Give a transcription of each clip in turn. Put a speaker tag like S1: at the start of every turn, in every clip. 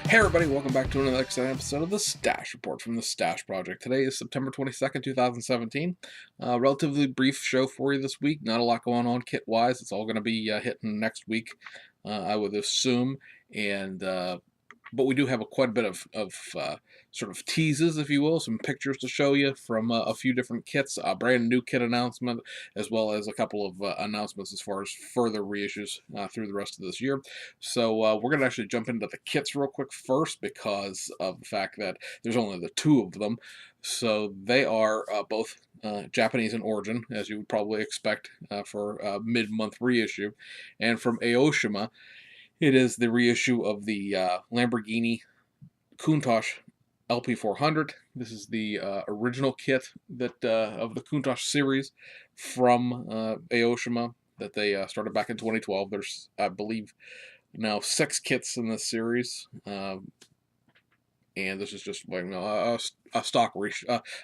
S1: Hey everybody, welcome back to another exciting episode of the Stash Report from the Stash Project. Today is September 22nd, 2017. Relatively brief show for you this week. Not a lot going on kit-wise. It's all going to be hitting next week, I would assume. And but we do have quite a bit of sort of teases, if you will, some pictures to show you from a few different kits, a brand new kit announcement, as well as a couple of announcements as far as further reissues through the rest of this year. So we're going to actually jump into the kits real quick first because of the fact that there's only the two of them. So they are both Japanese in origin, as you would probably expect for a mid-month reissue. And from Aoshima, it is the reissue of the Lamborghini Countach LP400. This is the original kit that of the Countach series from Aoshima that they started back in 2012. There's, I believe, now 6 kits in this series, and this is just like a stock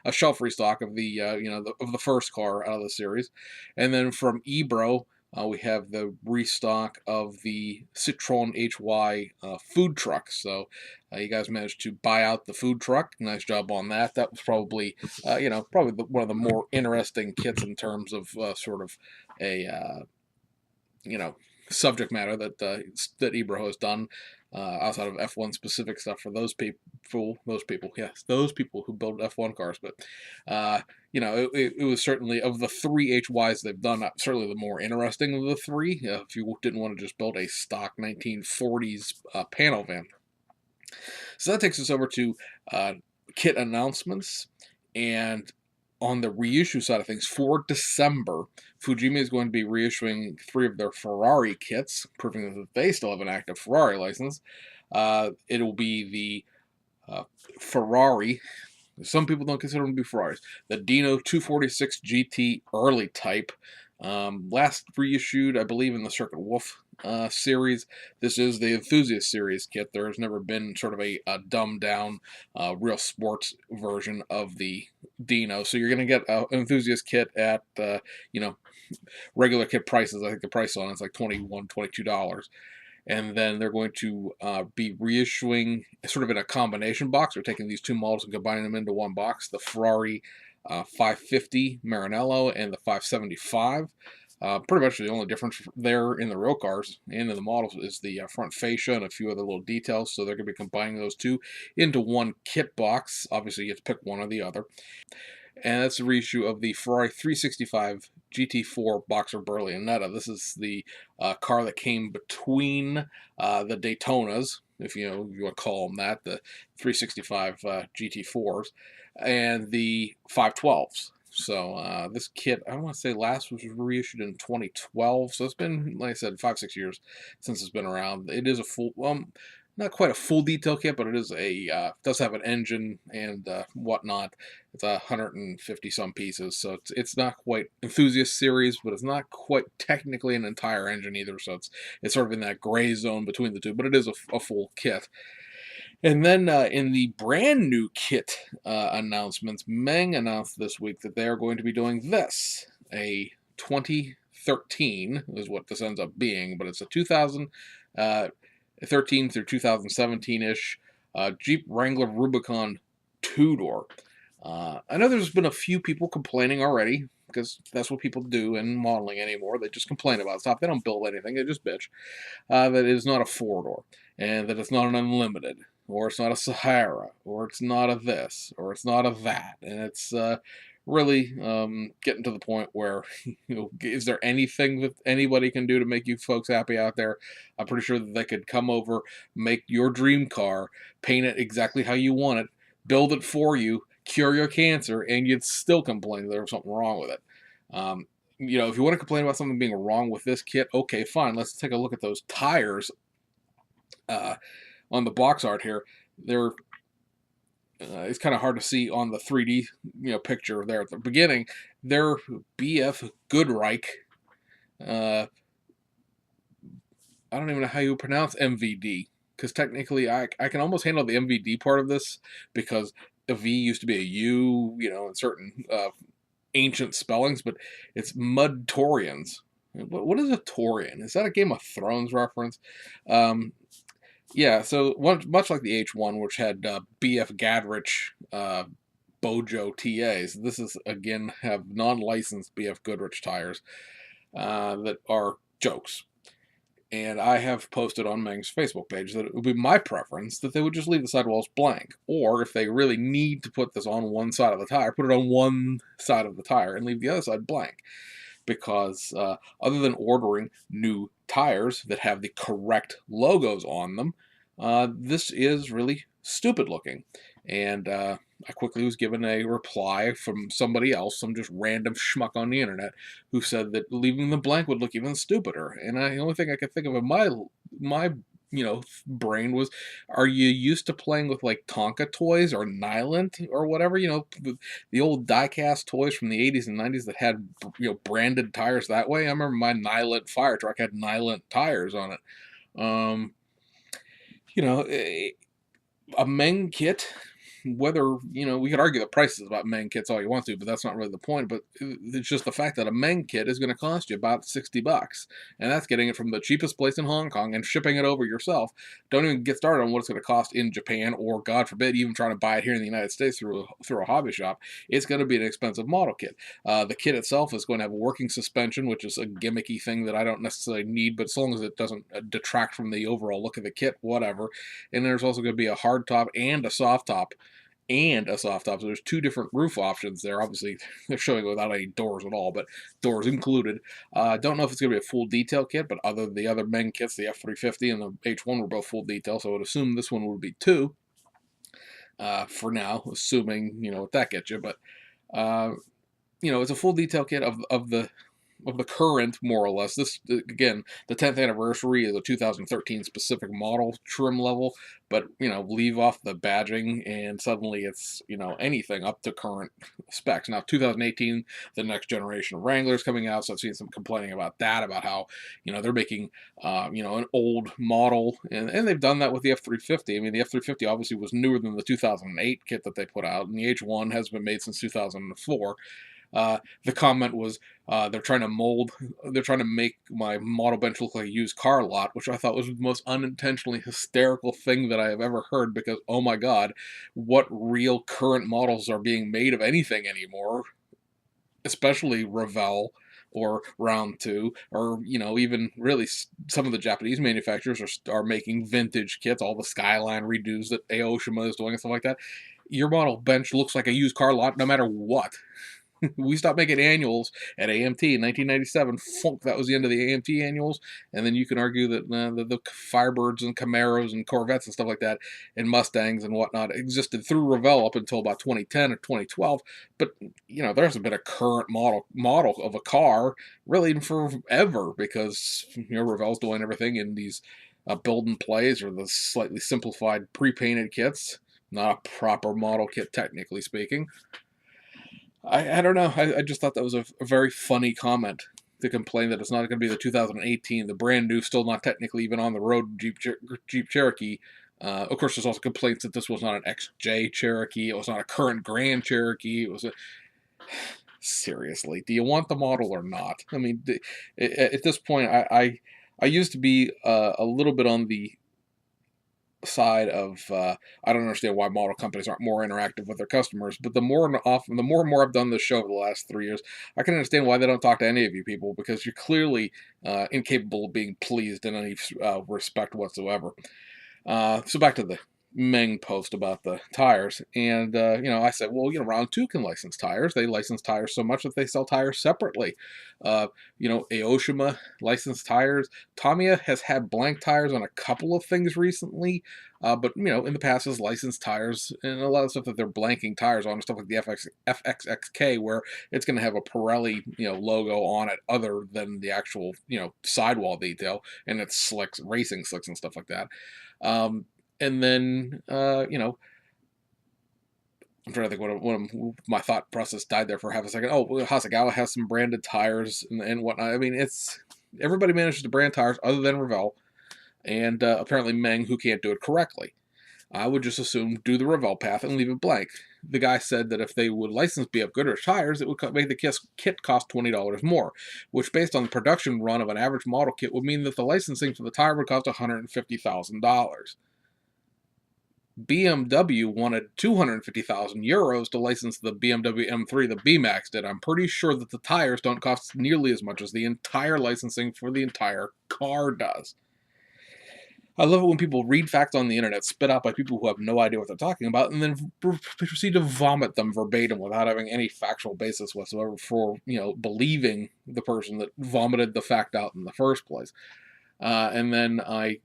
S1: a shelf restock of the of the first car out of the series. And then from Ebro, we have the restock of the Citroen HY food truck. So you guys managed to buy out the food truck. Nice job on that. That was probably probably one of the more interesting kits in terms of sort of a subject matter that Ebro has done outside of F1 specific stuff for those people who build F1 cars. But it was certainly, of the 3 HYs they've done, certainly the more interesting of the 3. If you didn't want to just build a stock 1940s panel van. So that takes us over to kit announcements. And on the reissue side of things, for December, Fujimi is going to be reissuing 3 of their Ferrari kits, proving that they still have an active Ferrari license. It will be the Ferrari. Some people don't consider them to be Ferraris. The Dino 246 GT Early Type. Last reissued, I believe, in the Circuit Wolf series. This is the Enthusiast series kit. There has never been sort of a dumbed down real sports version of the Dino. So you're going to get an Enthusiast kit at regular kit prices. I think the price on it's like $21, $22. And then they're going to be reissuing sort of in a combination box. They're taking these 2 models and combining them into one box. The Ferrari 550 Maranello and the 575. Pretty much the only difference there in the real cars and in the models is the front fascia and a few other little details. So they're going to be combining those 2 into one kit box. Obviously, you have to pick one or the other. And that's a reissue of the Ferrari 365 GT4 Boxer Berlinetta. This is the car that came between the Daytonas, if you want to call them that, the 365 GT4s, and the 512s. So this kit, I want to say last was reissued in 2012. So it's been, like I said, 5-6 years since it's been around. It is a full, not quite a full detail kit, but it is does have an engine and whatnot. It's 150 some pieces, so it's not quite Enthusiast series, but it's not quite technically an entire engine either. So it's sort of in that gray zone between the two, but it is a full kit. And then in the brand new kit announcements, Meng announced this week that they are going to be doing this, a 2013 is what this ends up being, but it's a 2013 through 2017-ish Jeep Wrangler Rubicon 2-door. I know there's been a few people complaining already, because that's what people do in modeling anymore. They just complain about stuff. They don't build anything. They just bitch. That it is not a 4-door, and that it's not an Unlimited, or it's not a Sahara, or it's not a this, or it's not a that. And it's really getting to the point where, is there anything that anybody can do to make you folks happy out there? I'm pretty sure that they could come over, make your dream car, paint it exactly how you want it, build it for you, cure your cancer, and you'd still complain that there was something wrong with it. If you want to complain about something being wrong with this kit, okay, fine. Let's take a look at those tires on the box art here. They're it's kind of hard to see on the 3D picture there at the beginning. They're BF Goodreich. I don't even know how you pronounce MVD, because technically I can almost handle the MVD part of this, because a V used to be a U, in certain ancient spellings, but it's Mudtorians. What is a Torian? Is that a Game of Thrones reference? Yeah, so much like the H1, which had BF Gadrich Bojo TAs, this is again have non-licensed BF Goodrich tires that are jokes. And I have posted on Meng's Facebook page that it would be my preference that they would just leave the sidewalls blank. Or if they really need to put this on one side of the tire, put it on one side of the tire and leave the other side blank. Because other than ordering new tires that have the correct logos on them, this is really stupid looking. And I quickly was given a reply from somebody else, some just random schmuck on the internet, who said that leaving them blank would look even stupider. And the only thing I could think of in my brain was, are you used to playing with like Tonka toys or Nylint or whatever? The old die-cast toys from the 80s and 90s that had branded tires that way. I remember my Nylint fire truck had Nylint tires on it. Um, you know, a Meng kit, whether, we could argue the prices about Meng kits all you want to, but that's not really the point. But it's just the fact that a Meng kit is going to cost you about $60. And that's getting it from the cheapest place in Hong Kong and shipping it over yourself. Don't even get started on what it's going to cost in Japan, or God forbid, even trying to buy it here in the United States through a hobby shop. It's going to be an expensive model kit. The kit itself is going to have a working suspension, which is a gimmicky thing that I don't necessarily need, but as long as it doesn't detract from the overall look of the kit, whatever. And there's also going to be a hard top and a soft top So there's two different roof options there. Obviously, they're showing without any doors at all, but doors included. Don't know if it's going to be a full detail kit, but the other Meng kits, the F350 and the H1 were both full detail, so I would assume this one would be two for now, assuming, what that gets you. But, it's a full detail kit of the current, more or less. This, again, the 10th anniversary is a 2013 specific model trim level, but leave off the badging and suddenly it's anything up to current specs. Now 2018, the next generation of Wranglers coming out, so I've seen some complaining about that, about how they're making an old model, and they've done that with the F350. I mean, the F350 obviously was newer than the 2008 kit that they put out, and the H1 has been made since 2004. The comment was they're trying to make my model bench look like a used car lot, which I thought was the most unintentionally hysterical thing that I have ever heard, because, oh my God, what real current models are being made of anything anymore, especially Revell or Round 2, or, even really some of the Japanese manufacturers are making vintage kits, all the Skyline redos that Aoshima is doing and stuff like that. Your model bench looks like a used car lot no matter what. We stopped making annuals at AMT in 1997. Funk, that was the end of the AMT annuals. And then you can argue that the Firebirds and Camaros and Corvettes and stuff like that, and Mustangs and whatnot, existed through Revell up until about 2010 or 2012. But there hasn't been a current model of a car really in forever, because Revell's doing everything in these build and plays, or the slightly simplified pre-painted kits. Not a proper model kit, technically speaking. I don't know. I just thought that was a very funny comment, to complain that it's not going to be the 2018, the brand new, still not technically even on the road Jeep Cherokee. Of course, there's also complaints that this was not an XJ Cherokee. It was not a current Grand Cherokee. It was a... Seriously, do you want the model or not? I mean, at this point, I used to be a little bit on the side of I don't understand why model companies aren't more interactive with their customers, but the more and more I've done this show over the last 3 years, I can understand why they don't talk to any of you people, because you're clearly incapable of being pleased in any respect whatsoever. So back to the Meng post about the tires, and I said, well, Round 2 can license tires. They license tires so much that they sell tires separately. Aoshima licensed tires. Tamiya has had blank tires on a couple of things recently, but in the past has licensed tires, and a lot of stuff that they're blanking tires on, stuff like the FXXK, where it's going to have a Pirelli logo on it other than the actual sidewall detail, and it's slicks, racing slicks and stuff like that. And then, I'm trying to think what my thought process died there for half a second. Oh, well, Hasegawa has some branded tires and whatnot. I mean, everybody manages to brand tires other than Revell, and apparently Meng, who can't do it correctly. I would just assume do the Revell path and leave it blank. The guy said that if they would license BF Goodrich tires, it would make the kit cost $20 more, which based on the production run of an average model kit would mean that the licensing for the tire would cost $150,000. BMW wanted 250,000 euros to license the BMW M3 the B-Max did. I'm pretty sure that the tires don't cost nearly as much as the entire licensing for the entire car does. I love it when people read facts on the internet spit out by people who have no idea what they're talking about and then proceed to vomit them verbatim without having any factual basis whatsoever for, believing the person that vomited the fact out in the first place. And then I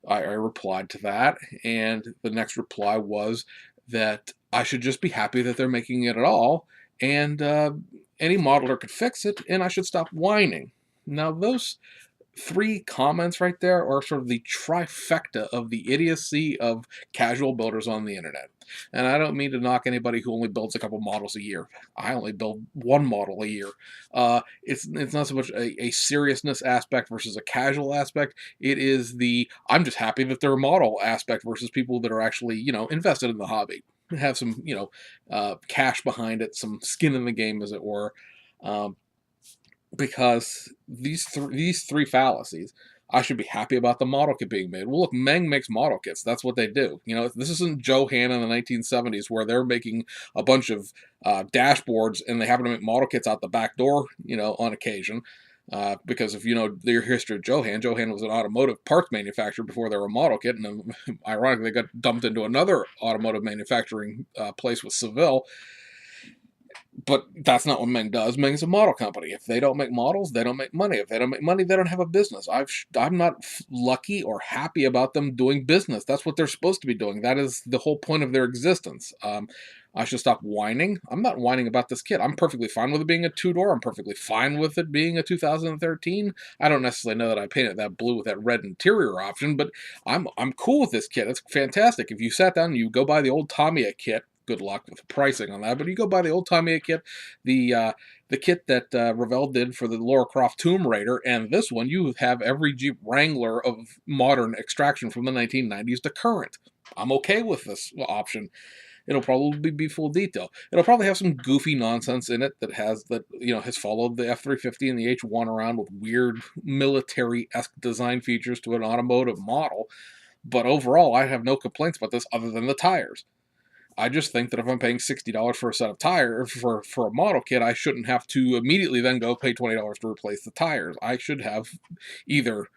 S1: replied to that, and the next reply was that I should just be happy that they're making it at all, and any modeler could fix it, and I should stop whining. Now, those three comments right there are sort of the trifecta of the idiocy of casual builders on the internet. And I don't mean to knock anybody who only builds a couple models a year. I only build one model a year. It's not so much a seriousness aspect versus a casual aspect. It is the I'm just happy that they're a model aspect versus people that are actually invested in the hobby, have some cash behind it, some skin in the game, as it were. Um, because these three fallacies, I should be happy about the model kit being made. Well, look, Meng makes model kits. That's what they do. This isn't Johan in the 1970s where they're making a bunch of dashboards and they happen to make model kits out the back door, on occasion. Because if you know the history of Johan was an automotive parts manufacturer before they were a model kit, and ironically, they got dumped into another automotive manufacturing place with Seville. But that's not what Meng does. Meng's a model company. If they don't make models, they don't make money. If they don't make money, they don't have a business. I'm not lucky or happy about them doing business. That's what they're supposed to be doing. That is the whole point of their existence. I should stop whining. I'm not whining about this kit. I'm perfectly fine with it being a two-door. I'm perfectly fine with it being a 2013. I don't necessarily know that I painted that blue with that red interior option, but I'm cool with this kit. It's fantastic. If you sat down and you go buy the old Tamiya kit, good luck with pricing on that. But you go buy the old Tamiya kit, the kit that Revell did for the Lara Croft Tomb Raider, and this one, you have every Jeep Wrangler of modern extraction from the 1990s to current. I'm okay with this option. It'll probably be full detail. It'll probably have some goofy nonsense in it that has followed the F350 and the H1 around with weird military-esque design features to an automotive model. But overall, I have no complaints about this other than the tires. I just think that if I'm paying $60 for a set of tires for a model kit, I shouldn't have to immediately then go pay $20 to replace the tires. I should have either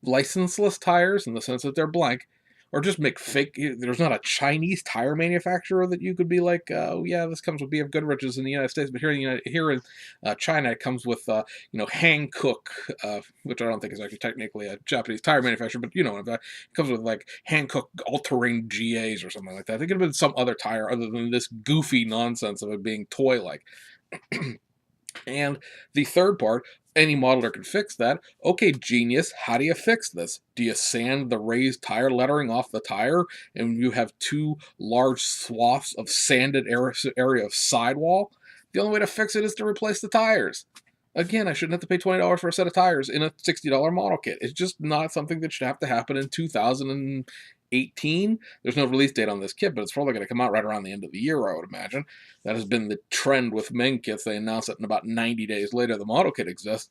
S1: licenseless tires in the sense that they're blank, or just make fake. There's not a Chinese tire manufacturer that you could be like, oh yeah, this comes with BF Goodrich's in the United States, but here in China it comes with Hankook, which I don't think is actually technically a Japanese tire manufacturer, but it comes with like Hankook all-terrain GAs or something like that. It could have been some other tire other than this goofy nonsense of it being toy-like. And the third part, any modeler can fix that. Okay, genius, how do you fix this? Do you sand the raised tire lettering off the tire and you have two large swaths of sanded area of sidewall? The only way to fix it is to replace the tires. Again, I shouldn't have to pay $20 for a set of tires in a $60 model kit. It's just not something that should have to happen in 2018. There's no release date on this kit, but it's probably going to come out right around the end of the year, I would imagine. That has been the trend with Meng kits. They announce it, and about 90 days later, the model kit exists.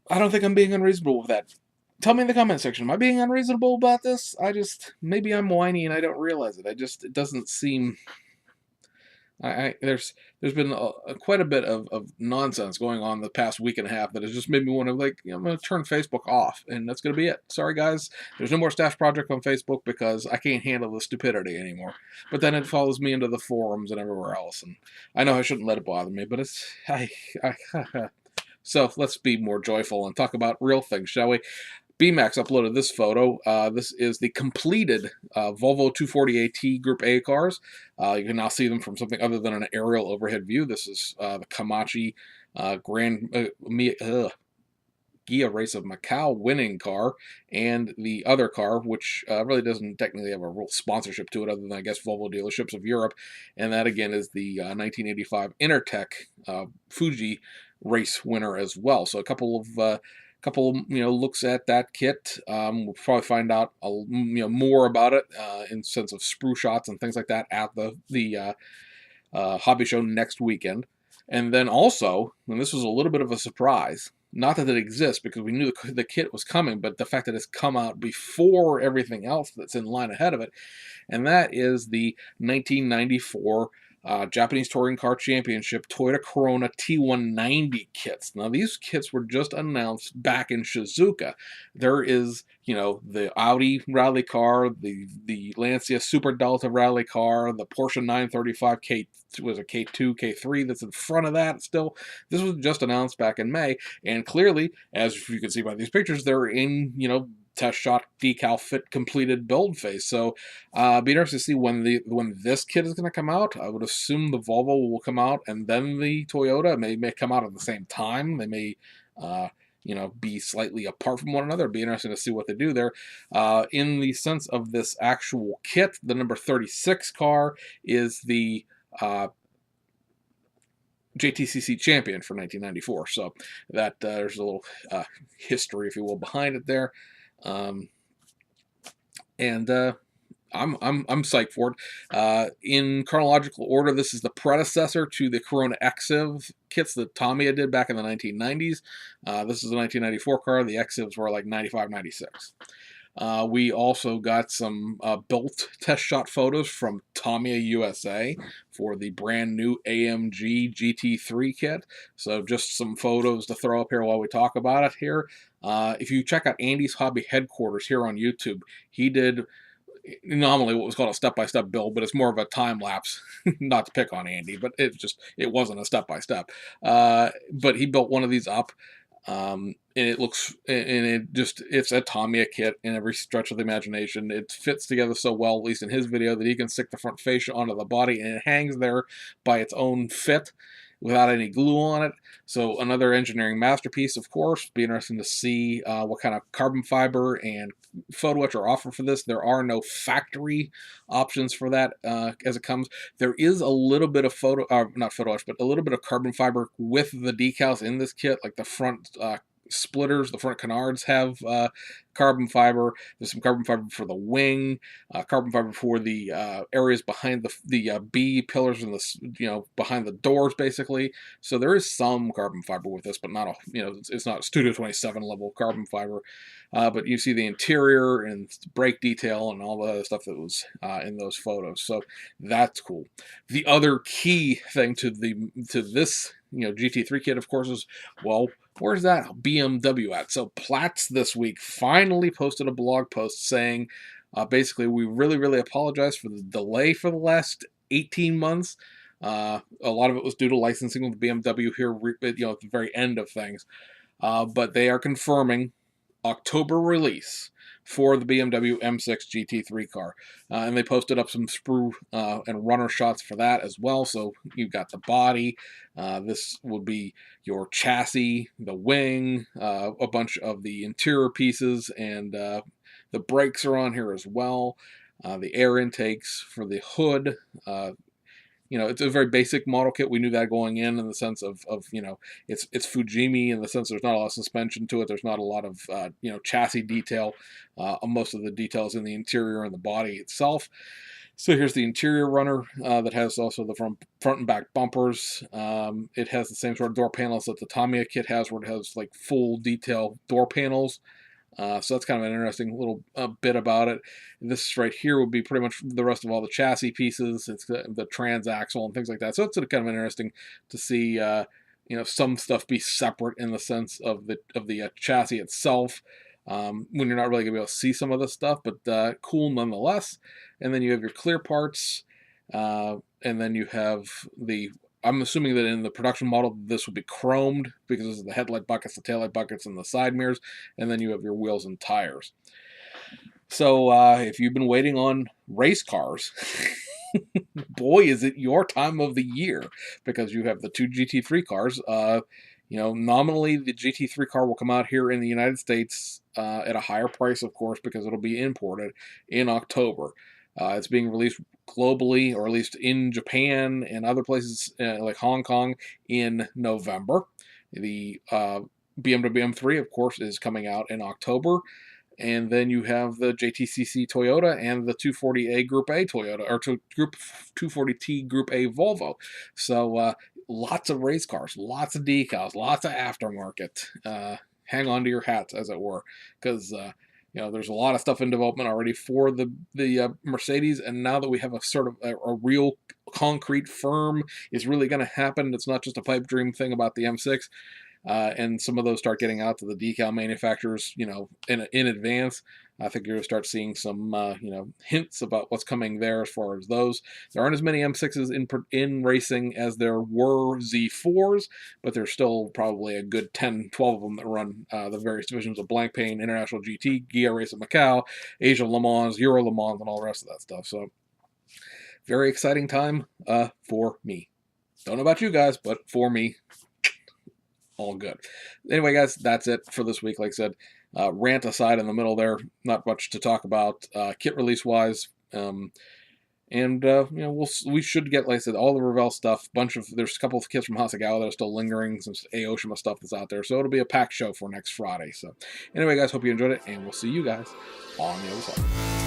S1: I don't think I'm being unreasonable with that. Tell me in the comment section, am I being unreasonable about this? Maybe I'm whiny and I don't realize it. It doesn't seem... there's been quite a bit of nonsense going on the past week and a half that has just made me want to I'm going to turn Facebook off, and that's going to be it. Sorry guys, there's no more Stash Project on Facebook because I can't handle the stupidity anymore. But then it follows me into the forums and everywhere else, and I know I shouldn't let it bother me, but so let's be more joyful and talk about real things, shall we? BMAX uploaded this photo. This is the completed Volvo 240AT Group A cars. You can now see them from something other than an aerial overhead view. This is the Kamachi Gia Race of Macau winning car, and the other car, which really doesn't technically have a real sponsorship to it other than, I guess, Volvo dealerships of Europe. And that, again, is the 1985 Intertech Fuji race winner as well. So a couple looks at that kit. We'll probably find out more about it in sense of sprue shots and things like that at the hobby show next weekend. And then also, and this was a little bit of a surprise, not that it exists because we knew the kit was coming, but the fact that it's come out before everything else that's in line ahead of it, and that is the 1994 Japanese Touring Car Championship Toyota Corona T190 kits. Now, these kits were just announced back in Shizuoka. There is, the Audi rally car, the Lancia Super Delta rally car, the Porsche 935 was a K2, K3 that's in front of that still. This was just announced back in May, and clearly, as you can see by these pictures, they're in, test shot decal fit completed build phase. So be interesting to see when this kit is going to come out. I would assume the Volvo will come out and then the Toyota may come out at the same time. They may be slightly apart from one another. It'd be interesting to see what they do there. In the sense of this actual kit, the number 36 car is the JTCC champion for 1994. So that there's a little history, if you will, behind it there. And I'm psyched for it. In chronological order, this is the predecessor to the Corona Exif kits that Tamiya did back in the 1990s. This is a 1994 car. The Exifs were like 95, 96. We also got some built test shot photos from Tamiya USA for the brand new AMG GT3 kit. So just some photos to throw up here while we talk about it here. If you check out Andy's Hobby Headquarters here on YouTube, he did nominally what was called a step-by-step build, but it's more of a time lapse. Not to pick on Andy, but it wasn't a step-by-step. But he built one of these up. And it's a Tamiya kit in every stretch of the imagination. It fits together so well, at least in his video, that he can stick the front fascia onto the body and it hangs there by its own fit without any glue on it. So another engineering masterpiece, of course. Be interesting to see what kind of carbon fiber and photo etch are offered for this. There are no factory options for that as it comes. There is a little bit of not photo etch, but a little bit of carbon fiber with the decals in this kit, like the front splitters, the front canards have carbon fiber. There's some carbon fiber for the wing, carbon fiber for the areas behind the B pillars and the behind the doors basically. So there is some carbon fiber with this, but not it's not Studio 27 level carbon fiber. But you see the interior and brake detail and all the other stuff that was in those photos. So that's cool. The other key thing to this GT3 kit, of course, is, well, where's that BMW at? So Platts this week finally posted a blog post saying, basically, we really, really apologize for the delay for the last 18 months. A lot of it was due to licensing with BMW here, at the very end of things. But they are confirming October release for the BMW M6 GT3 car. And they posted up some sprue and runner shots for that as well. So you've got the body. This would be your chassis, the wing, a bunch of the interior pieces, and the brakes are on here as well. The air intakes for the hood. It's a very basic model kit. We knew that going in the sense of it's Fujimi in the sense there's not a lot of suspension to it. There's not a lot of chassis detail. Most of the details in the interior and the body itself. So here's the interior runner that has also the front and back bumpers. It has the same sort of door panels that the Tamiya kit has, where it has like full detail door panels. So that's kind of an interesting little bit about it. This right here would be pretty much the rest of all the chassis pieces. It's the transaxle and things like that. So it's kind of interesting to see, some stuff be separate in the sense of the chassis itself. When you're not really gonna be able to see some of this stuff, but cool nonetheless. And then you have your clear parts, and then you have I'm assuming that in the production model, this would be chromed because this is the headlight buckets, the taillight buckets, and the side mirrors. And then you have your wheels and tires. So if you've been waiting on race cars, boy, is it your time of the year, because you have the two GT3 cars. Nominally, the GT3 car will come out here in the United States at a higher price, of course, because it'll be imported in October. It's being released globally, or at least in Japan and other places like Hong Kong, in November. The BMW M3, of course, is coming out in October. And then you have the JTCC Toyota and the 240A Group A Toyota, or Group 240T Group A Volvo. So lots of race cars, lots of decals, lots of aftermarket. Hang on to your hats, as it were, because there's a lot of stuff in development already for the Mercedes, and now that we have a sort of a real concrete firm is really going to happen. It's not just a pipe dream thing about the M6. And some of those start getting out to the decal manufacturers, in advance. I think you're going to start seeing some, hints about what's coming there as far as those. There aren't as many M6s in racing as there were Z4s, but there's still probably a good 10, 12 of them that run the various divisions of Blancpain, International GT, Gia Race at Macau, Asia Le Mans, Euro Le Mans, and all the rest of that stuff. So, very exciting time for me. Don't know about you guys, but for me, all good. Anyway, guys, that's it for this week. Like I said, rant aside in the middle there, not much to talk about kit release wise. We should get, like I said, all the Revell stuff. There's a couple of kits from Hasegawa that are still lingering, some Aoshima stuff that's out there. So it'll be a packed show for next Friday. So anyway, guys, hope you enjoyed it, and we'll see you guys on the other side.